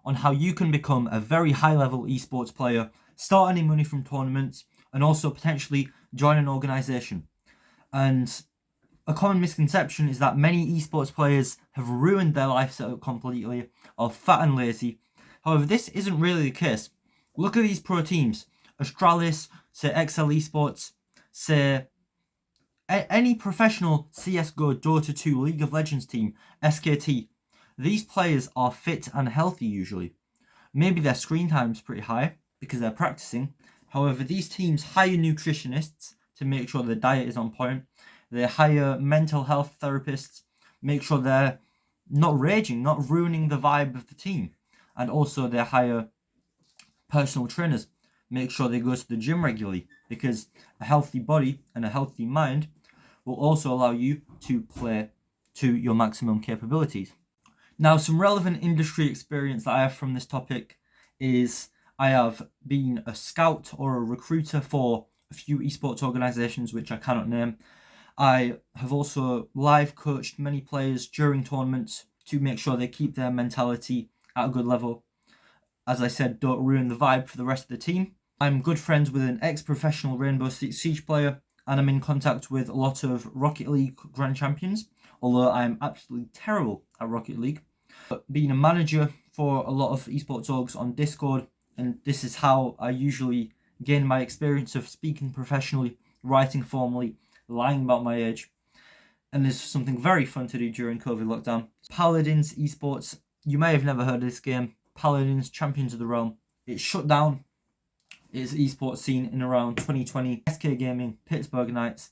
on how you can become a very high level esports player, start earning money from tournaments, and also potentially join an organization. And a common misconception is that many esports players have ruined their life setup completely, are fat and lazy. However, this isn't really the case. Look at these pro teams. Astralis, say XL Esports, say any professional CSGO, Dota 2, League of Legends team, SKT. These players are fit and healthy usually. Maybe their screen time is pretty high because they're practicing. However, these teams hire nutritionists to make sure their diet is on point. They hire mental health therapists, make sure they're not raging, not ruining the vibe of the team. And also they hire personal trainers, make sure they go to the gym regularly, because a healthy body and a healthy mind will also allow you to play to your maximum capabilities. Now, some relevant industry experience that I have from this topic is I have been a scout or a recruiter for a few esports organizations which I cannot name. I have also live coached many players during tournaments to make sure they keep their mentality at a good level. As I said, don't ruin the vibe for the rest of the team. I'm good friends with an ex-professional Rainbow Six Siege player, and I'm in contact with a lot of Rocket League Grand Champions, although I'm absolutely terrible at Rocket League. But being a manager for a lot of esports orgs on Discord, and this is how I usually gain my experience of speaking professionally, writing formally, lying about my age. And there's something very fun to do during COVID lockdown. Paladins esports, you may have never heard of this game. Paladins, Champions of the Realm. It shut down its esports scene in around 2020. SK Gaming, Pittsburgh Knights,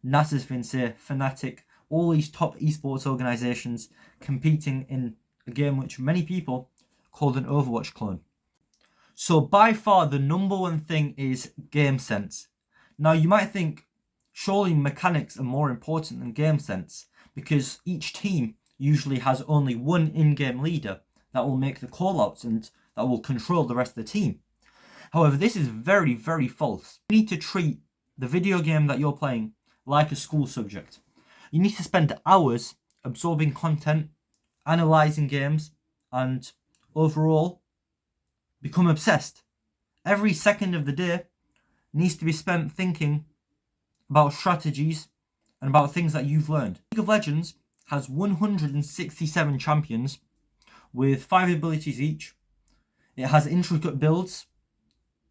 Nasus Vincere, Fnatic, all these top esports organizations competing in a game which many people called an Overwatch clone. So by far the number one thing is game sense. Now you might think, surely mechanics are more important than game sense, because each team usually has only one in-game leader that will make the callouts and that will control the rest of the team. However, this is very, very false. You need to treat the video game that you're playing like a school subject. You need to spend hours absorbing content, analysing games, and overall become obsessed. Every second of the day needs to be spent thinking about strategies and about things that you've learned. League of Legends has 167 champions with 5 abilities each. It has intricate builds,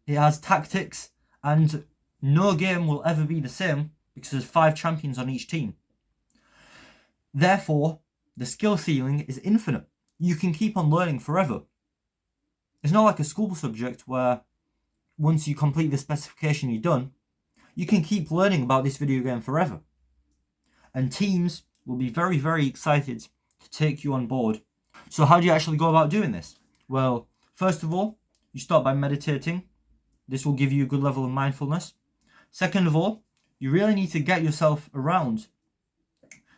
it has tactics, and no game will ever be the same because there's 5 champions on each team. Therefore, the skill ceiling is infinite. You can keep on learning forever. It's not like a school subject where once you complete the specification you're done. You can keep learning about this video game forever. And teams will be very, very excited to take you on board. So how do you actually go about doing this? Well, first of all, you start by meditating. This will give you a good level of mindfulness. Second of all, you really need to get yourself around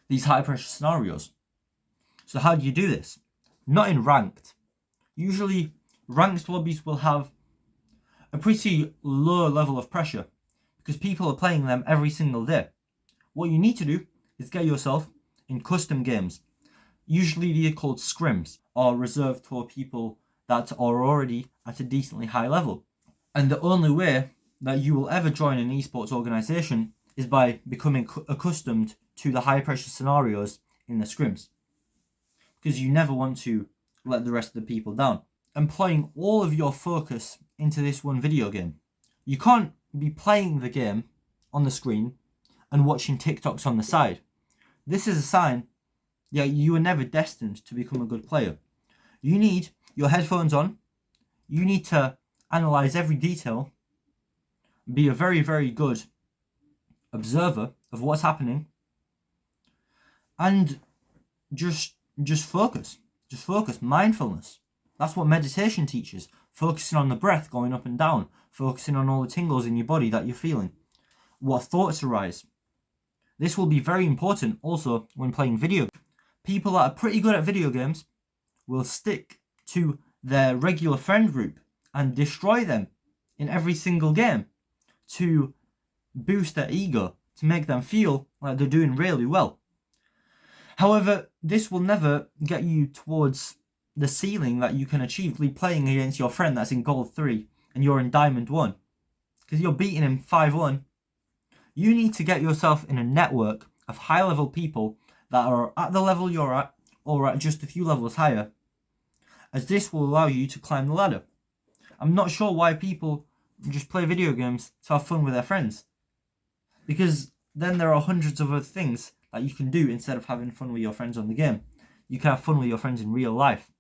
these high pressure scenarios. So how do you do this? Not in ranked. Usually ranked lobbies will have a pretty low level of pressure because people are playing them every single day. What you need to do is get yourself in custom games. Usually they're called scrims, or reserved for people that are already at a decently high level. And the only way that you will ever join an esports organization is by becoming accustomed to the high pressure scenarios in the scrims. Because you never want to let the rest of the people down. Employing all of your focus into this one video game. You can't be playing the game on the screen and watching TikToks on the side. This is a sign that you were never destined to become a good player. You need your headphones on. You need to analyze every detail. Be a very, very good observer of what's happening. And just focus. Just focus. Mindfulness. That's what meditation teaches. Focusing on the breath going up and down. Focusing on all the tingles in your body that you're feeling. What thoughts arise. This will be very important also when playing video games. People that are pretty good at video games will stick to their regular friend group and destroy them in every single game to boost their ego, to make them feel like they're doing really well. However, this will never get you towards the ceiling that you can achieve playing against your friend that's in gold 3 and you're in diamond 1, because you're beating him 5-1. You need to get yourself in a network of high level people that are at the level you're at or at just a few levels higher, as this will allow you to climb the ladder. I'm not sure why people just play video games to have fun with their friends, because then there are hundreds of other things that you can do instead of having fun with your friends on the game. You can have fun with your friends in real life.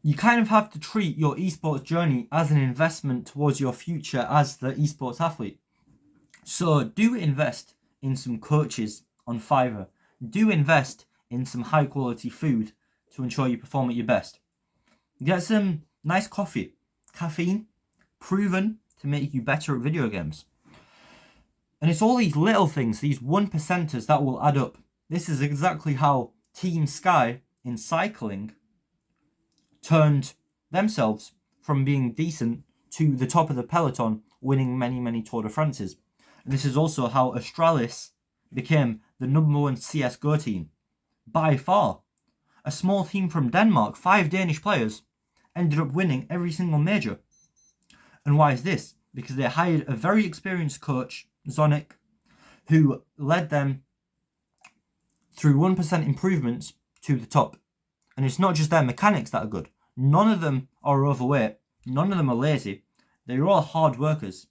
You kind of have to treat your esports journey as an investment towards your future as the esports athlete. So do invest in some coaches on Fiverr. Do invest in some high quality food to ensure you perform at your best. Get some nice coffee. Caffeine, proven to make you better at video games. And it's all these little things, these 1%ers that will add up. This is exactly how Team Sky in cycling turned themselves from being decent to the top of the peloton, winning many, many Tour de France's. And this is also how Astralis became the #1 CSGO team. By far. A small team from Denmark, 5 Danish players, ended up winning every single major. And why is this? Because they hired a very experienced coach, Zonic, who led them through 1% improvements to the top. And it's not just their mechanics that are good. None of them are overweight. None of them are lazy. They're all hard workers.